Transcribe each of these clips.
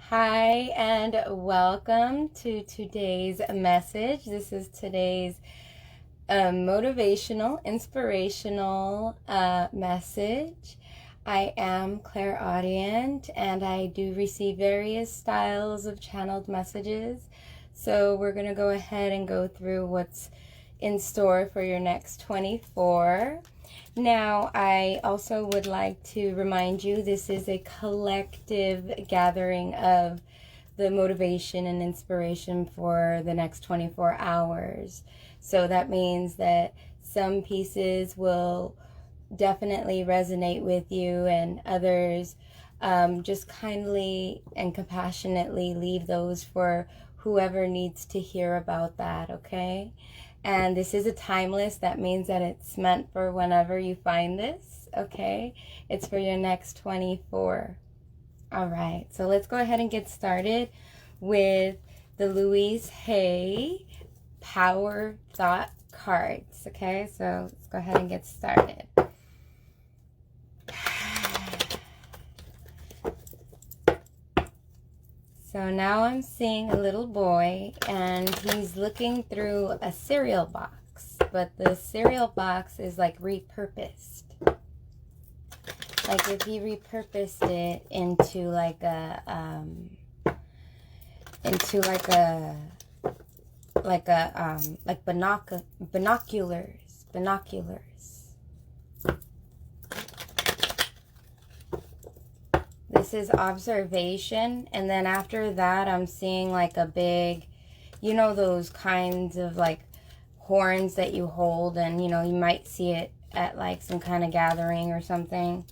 Hi, and welcome to today's message. This is today's motivational, inspirational message. I am clairaudient, and I do receive various styles of channeled messages. So we're going to go ahead and go through what's in store for your next 24. Now, I also would like to remind you this is a collective gathering of the motivation and inspiration for the next 24 hours. So that means that some pieces will definitely resonate with you, and others just kindly and compassionately leave those for whoever needs to hear about that, okay? And this is a timeless. That means that it's meant for whenever you find this, okay? It's for your next 24. All right, so let's go ahead and get started with the Louise Hay Power Thought cards, okay? So let's go ahead and get started. So now I'm seeing a little boy, and he's looking through a cereal box, but the cereal box is like repurposed. Like if he repurposed it into like binoculars. This is observation, and then after that I'm seeing like a big, you know, those kinds of like horns that you hold, and you know, you might see it at like some kind of gathering or something,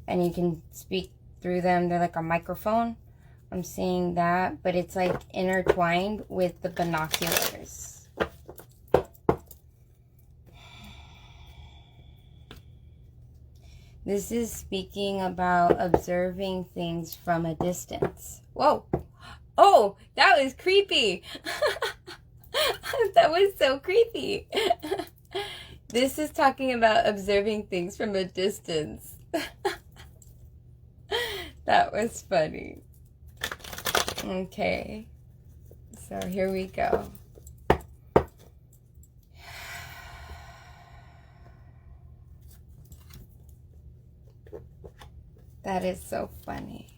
and you can speak through them. They're like a microphone. I'm seeing that, but it's like intertwined with the binoculars. This is speaking about observing things from a distance. Whoa. Oh, that was creepy. That was so creepy. This is talking about observing things from a distance. That was funny. Okay. So here we go. That is so funny.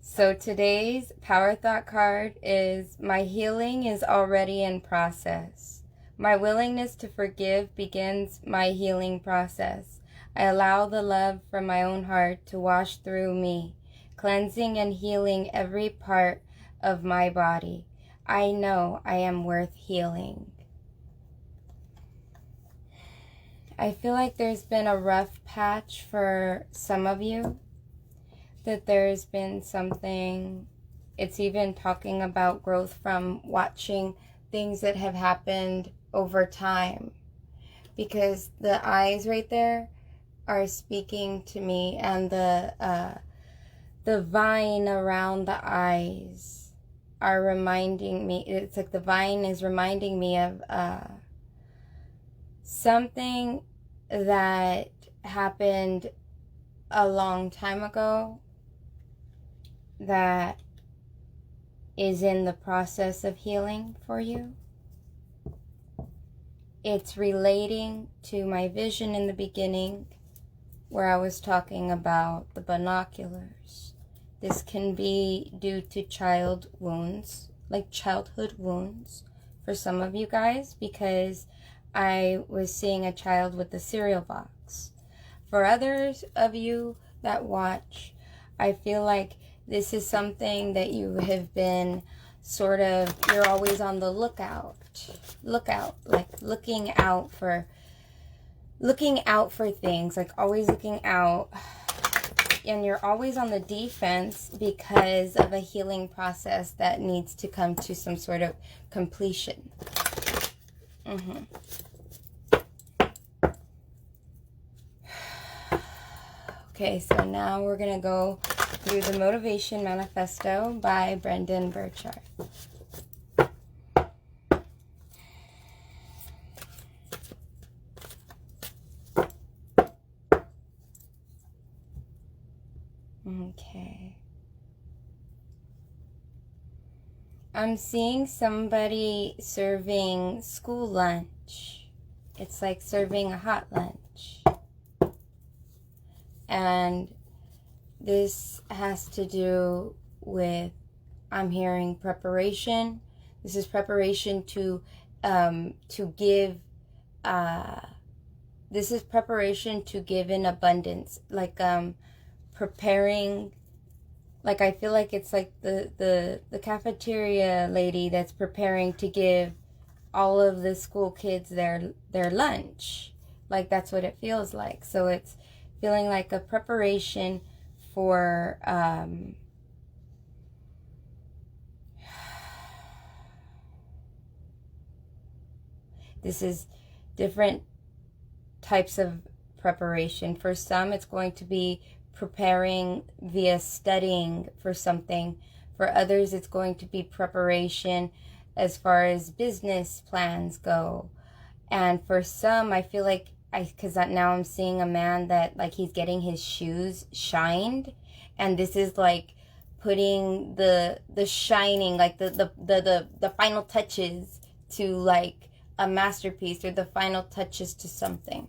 So today's Power Thought card is, my healing is already in process. My willingness to forgive begins my healing process. I allow the love from my own heart to wash through me, cleansing and healing every part of my body. I know I am worth healing. I feel like there's been a rough patch for some of you, that there's been something, it's even talking about growth from watching things that have happened over time, because the eyes right there are speaking to me, and the vine around the eyes are reminding me, it's like the vine is reminding me of something that happened a long time ago that is in the process of healing for you. It's relating to my vision in the beginning, where I was talking about the binoculars. This can be due to child wounds, like childhood wounds for some of you guys, because I was seeing a child with the cereal box. For others of you that watch, I feel like this is something that you have been sort of, you're always on the lookout, like looking out for things, like always looking out, and you're always on the defense because of a healing process that needs to come to some sort of completion. Okay, so now we're going to go through the Motivation Manifesto by Brendan Burchard. Okay. I'm seeing somebody serving school lunch. It's like serving a hot lunch. And this has to do with, I'm hearing preparation. This is preparation to give, this is preparation to give in abundance. Like, preparing, like I feel like it's like the cafeteria lady that's preparing to give all of the school kids their lunch. Like that's what it feels like. So it's feeling like a preparation for this is different types of preparation. For some, it's going to be preparing via studying for something. For others, it's going to be preparation as far as business plans go. And for some, I feel like, because now I'm seeing a man that like he's getting his shoes shined, and this is like putting the shining, like the final touches to like a masterpiece, or the final touches to something.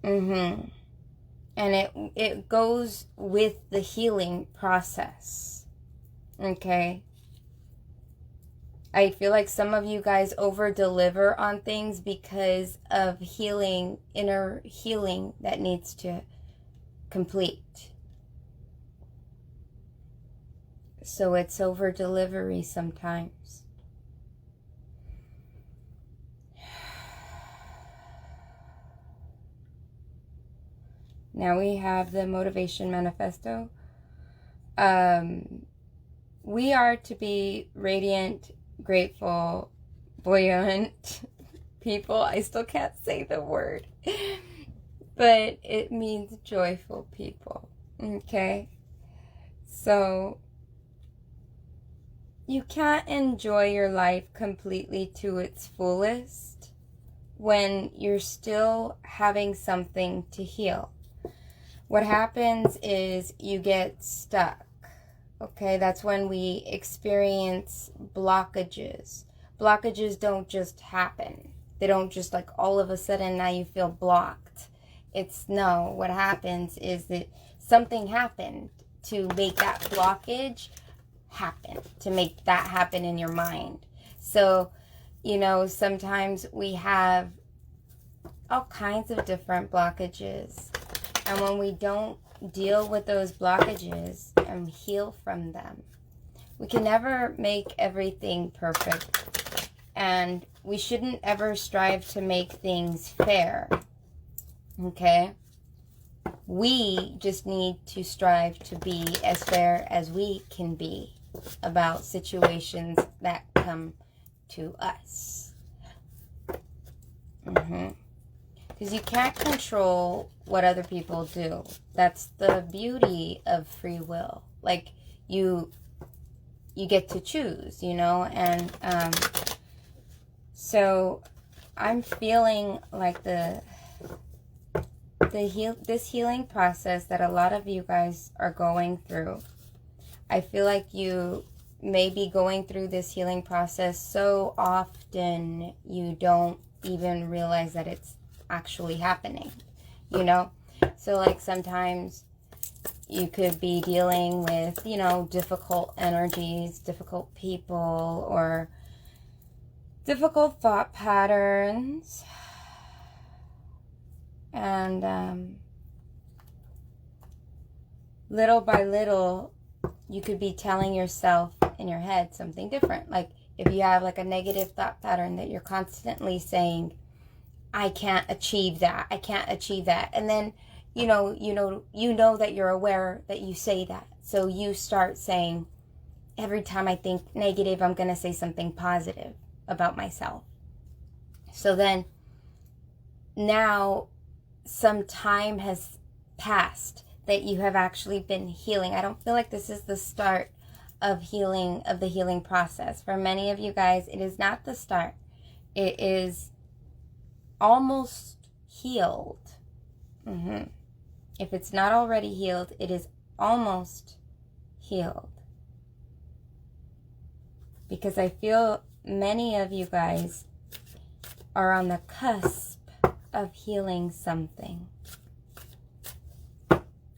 And it goes with the healing process. Okay. I feel like some of you guys over deliver on things because of healing, inner healing that needs to complete. So it's over delivery sometimes. Now we have the Motivation Manifesto. We are to be radiant, grateful, buoyant people. I still can't say the word, but it means joyful people. Okay? So you can't enjoy your life completely to its fullest when you're still having something to heal. What happens is you get stuck. Okay, that's when we experience blockages. Blockages don't just happen. They don't just like all of a sudden now you feel blocked. It's no, what happens is that something happened to make that blockage happen, to make that happen in your mind. So, you know, sometimes we have all kinds of different blockages. And when we don't deal with those blockages and heal from them, we can never make everything perfect. And we shouldn't ever strive to make things fair. Okay? We just need to strive to be as fair as we can be about situations that come to us. Because you can't control what other people do. That's the beauty of free will. Like, you get to choose, you know? And so I'm feeling like this healing process that a lot of you guys are going through. I feel like you may be going through this healing process so often you don't even realize that it's actually happening, you know? So like sometimes you could be dealing with, you know, difficult energies, difficult people, or difficult thought patterns. And little by little, you could be telling yourself in your head something different. Like if you have like a negative thought pattern that you're constantly saying, I can't achieve that. I can't achieve that. And then, you know that you're aware that you say that. So you start saying, every time I think negative, I'm going to say something positive about myself. So then now some time has passed that you have actually been healing. I don't feel like this is the start of healing, of the healing process. For many of you guys, it is not the start. It is almost healed. If it's not already healed, it is almost healed. Because I feel many of you guys are on the cusp of healing something.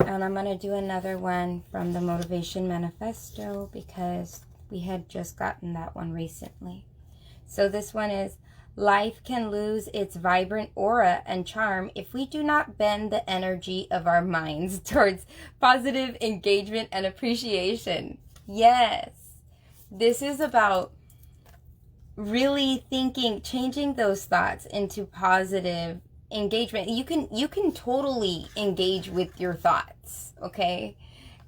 And I'm going to do another one from the Motivation Manifesto because we had just gotten that one recently. So this one is, life can lose its vibrant aura and charm if we do not bend the energy of our minds towards positive engagement and appreciation. Yes, this is about really thinking, changing those thoughts into positive engagement. You can totally engage with your thoughts, okay?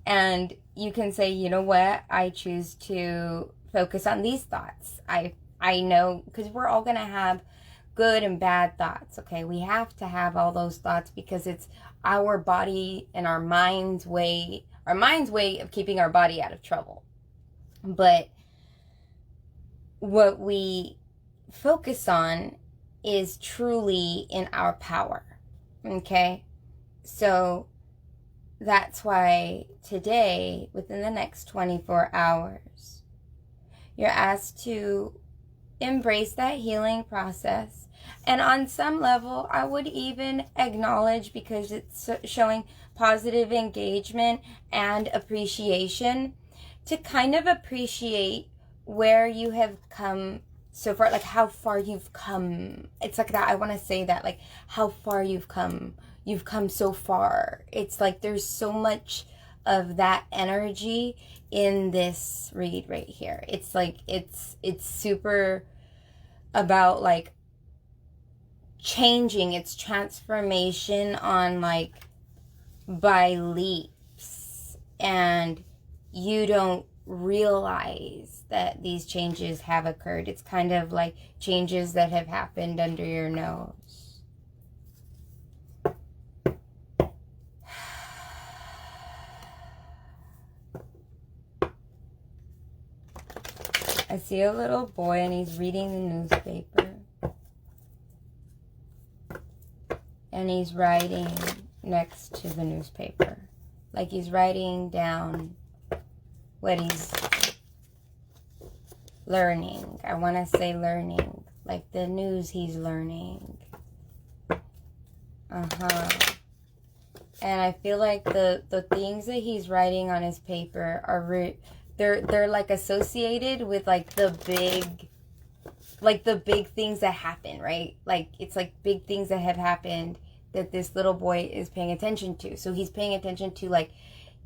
And you can say, you know what, I choose to focus on these thoughts. I know, because we're all gonna have good and bad thoughts, okay? We have to have all those thoughts because it's our body and our mind's way of keeping our body out of trouble. But what we focus on is truly in our power, okay? So that's why today, within the next 24 hours, you're asked to embrace that healing process. And on some level, I would even acknowledge, because it's showing positive engagement and appreciation, to kind of appreciate where you have come so far, like how far you've come. It's like that. I want to say that, like how far you've come. You've come so far. It's like there's so much of that energy in this read right here. It's like it's super about like changing, its transformation on like by leaps, and you don't realize that these changes have occurred. It's kind of like changes that have happened under your nose. I see a little boy and he's reading the newspaper. And he's writing next to the newspaper. Like he's writing down what he's learning. I want to say learning. Like the news he's learning. And I feel like the things that he's writing on his paper are they're like associated with like the big things that happen, right? Like it's like big things that have happened that this little boy is paying attention to. So he's paying attention to, like,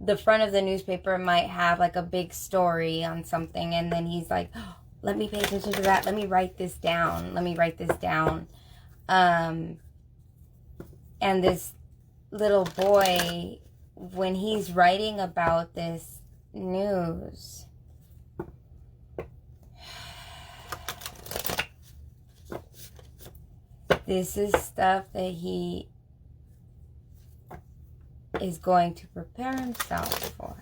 the front of the newspaper might have like a big story on something, and then he's like, oh, let me pay attention to that. Let me write this down. And this little boy, when he's writing about this news, this is stuff that he is going to prepare himself for.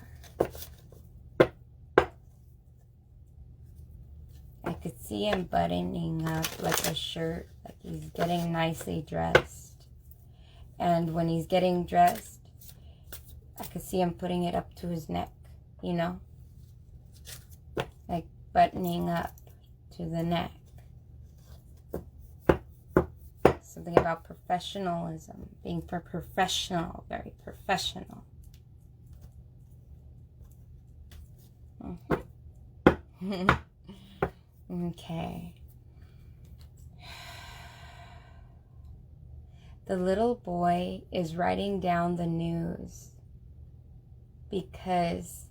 I could see him buttoning up like a shirt, like he's getting nicely dressed. And when he's getting dressed, I could see him putting it up to his neck, you know? Like buttoning up to the neck. Something about professionalism, being professional, very professional. Okay. The little boy is writing down the news because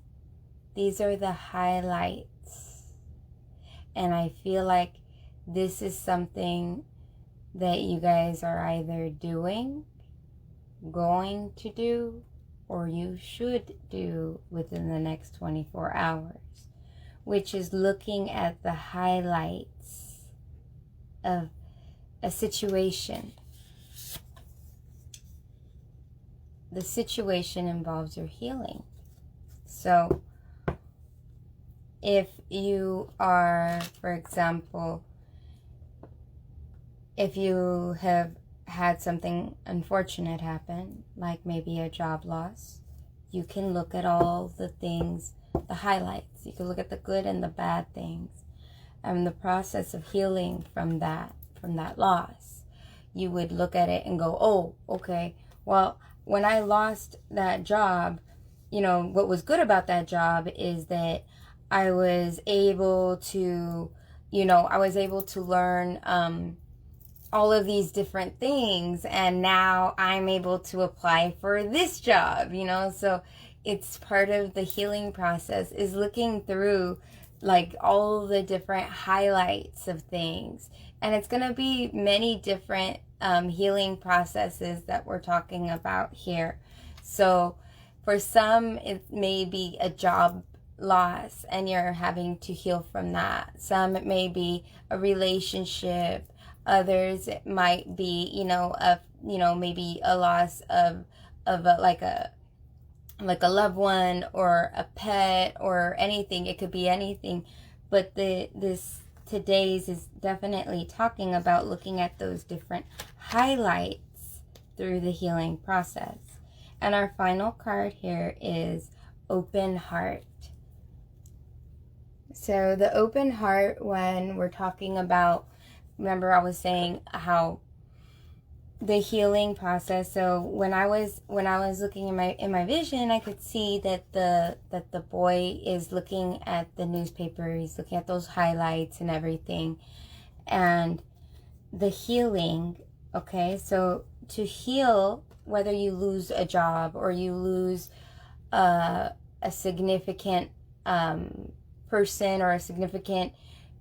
these are the highlights. And I feel like this is something that you guys are either doing, going to do, or you should do within the next 24 hours, which is looking at the highlights of a situation. The situation involves your healing. So if you are, for example, if you have had something unfortunate happen, like maybe a job loss, you can look at all the things, the highlights. You can look at the good and the bad things. And the process of healing from that loss, you would look at it and go, oh, okay, well, when I lost that job, what was good about that job is that I was able to, learn all of these different things, and now I'm able to apply for this job, so it's part of the healing process, is looking through like all the different highlights of things. And it's going to be many different healing processes that we're talking about here. So for some, it may be a job loss and you're having to heal from that. Some, it may be a relationship. Others, it might be, maybe a loss of a loved one or a pet or anything. It could be anything, but today's is definitely talking about looking at those different highlights through the healing process. And our final card here is open heart. So the open heart, when we're talking about, remember I was saying how the healing process. So when I was looking in my vision, I could see that the boy is looking at the newspaper. He's looking at those highlights and everything, and the healing. Okay, so to heal, whether you lose a job or you lose a significant person or a significant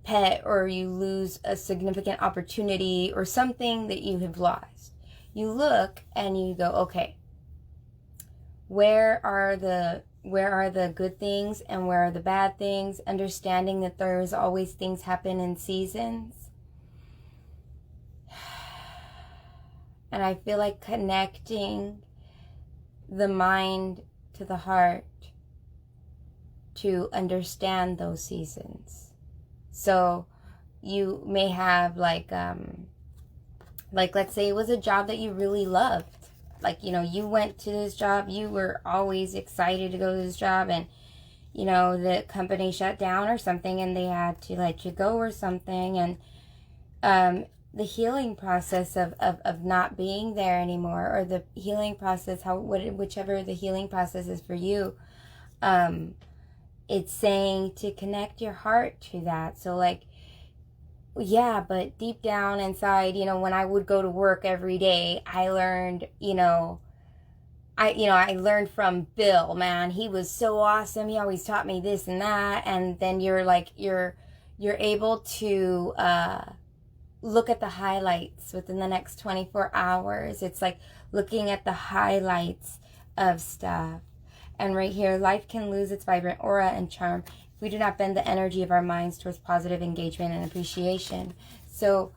pet, or you lose a significant opportunity or something that you have lost, you look and you go, okay, where are the good things and where are the bad things? Understanding that there's always things happen in seasons. And I feel like connecting the mind to the heart to understand those seasons. So you may have like let's say it was a job that you really loved. Like, you went to this job, you were always excited to go to this job, and, the company shut down or something and they had to let you go or something. And the healing process of not being there anymore, or the healing process, whichever the healing process is for you, it's saying to connect your heart to that. So like, yeah, but deep down inside, when I would go to work every day, I learned, I learned from Bill, man. He was so awesome. He always taught me this and that. And then you're able to look at the highlights within the next 24 hours. It's like looking at the highlights of stuff. And right here, life can lose its vibrant aura and charm if we do not bend the energy of our minds towards positive engagement and appreciation. So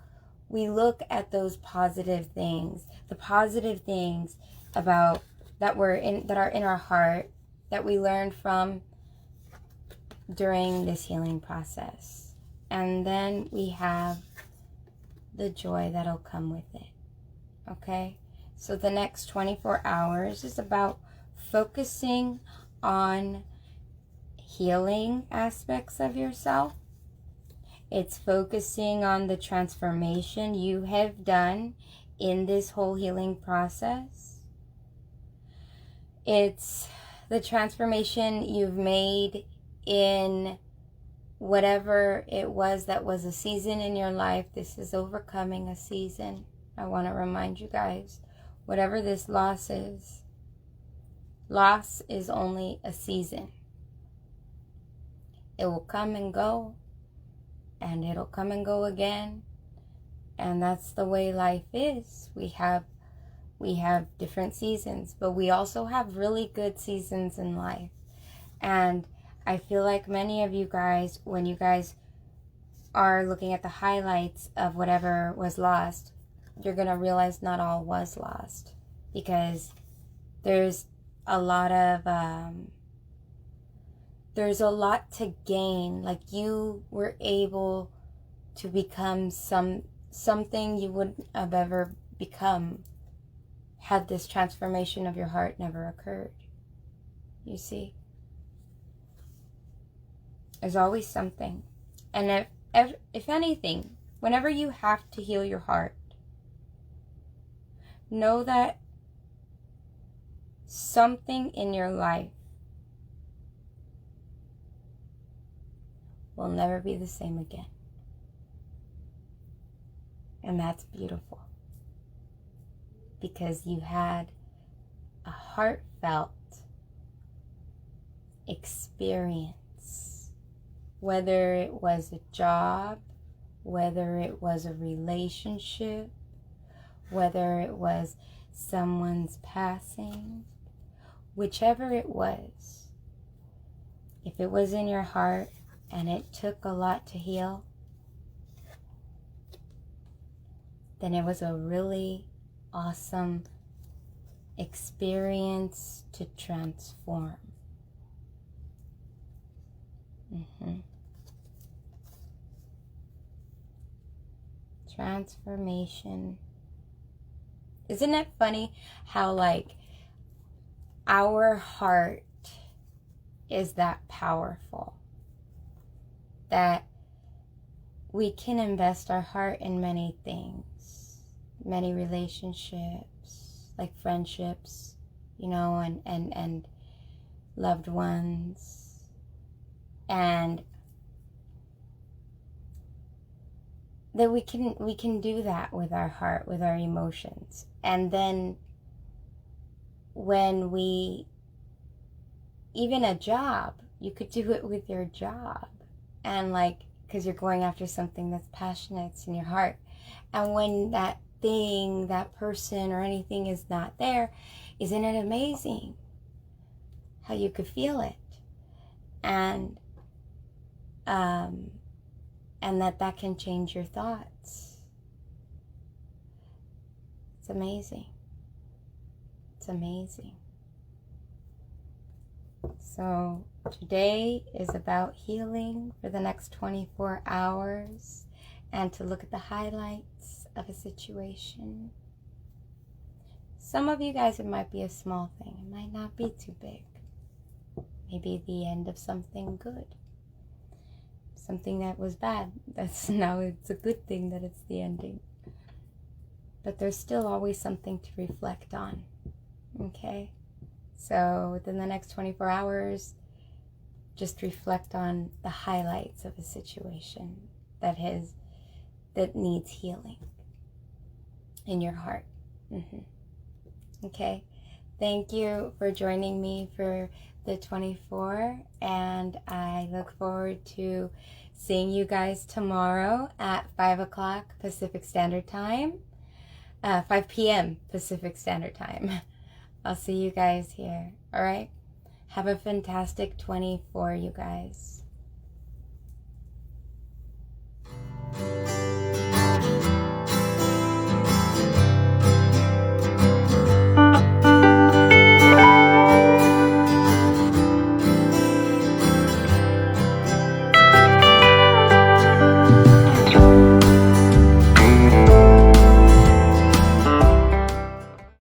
we look at those positive things, the positive things about that are in our heart, that we learned from during this healing process. And then we have the joy that'll come with it. Okay? So the next 24 hours is about focusing on healing aspects of yourself. It's focusing on the transformation you have done in this whole healing process. It's the transformation you've made in whatever it was that was a season in your life. This is overcoming a season. I want to remind you guys, whatever this loss is only a season. It will come and go, and it'll come and go again. And that's the way life is. We have different seasons, but we also have really good seasons in life. And I feel like many of you guys, when you guys are looking at the highlights of whatever was lost, you're going to realize not all was lost, because there's a lot to gain. Like, you were able to become something you wouldn't have ever become had this transformation of your heart never occurred. You see? There's always something. And if anything, whenever you have to heal your heart, know that something in your life will never be the same again. And that's beautiful. Because you had a heartfelt experience. Whether it was a job, whether it was a relationship, whether it was someone's passing, whichever it was, if it was in your heart and it took a lot to heal, then it was a really awesome experience to transform. Transformation. Isn't it funny how, like, our heart is that powerful that we can invest our heart in many things, many relationships, like friendships, you know, and loved ones, and that we can do that with our heart, with our emotions. And then when we, even a job, you could do it with your job, and like, because you're going after something that's passionate, it's in your heart. And when that thing, that person or anything is not there, isn't it amazing how you could feel it? And that can change your thoughts. It's amazing. It's amazing. So today is about healing for the next 24 hours and to look at the highlights of a situation. Some of you guys, it might be a small thing. It might not be too big. Maybe the end of something good. Something that was bad. Now it's a good thing that it's the ending. But there's still always something to reflect on. Okay? So within the next 24 hours, just reflect on the highlights of a situation that needs healing in your heart. Okay? Thank you for joining me for the 24, and I look forward to seeing you guys tomorrow at 5 o'clock Pacific Standard Time, 5 p.m. Pacific Standard Time. I'll see you guys here. All right? Have a fantastic 24, you guys.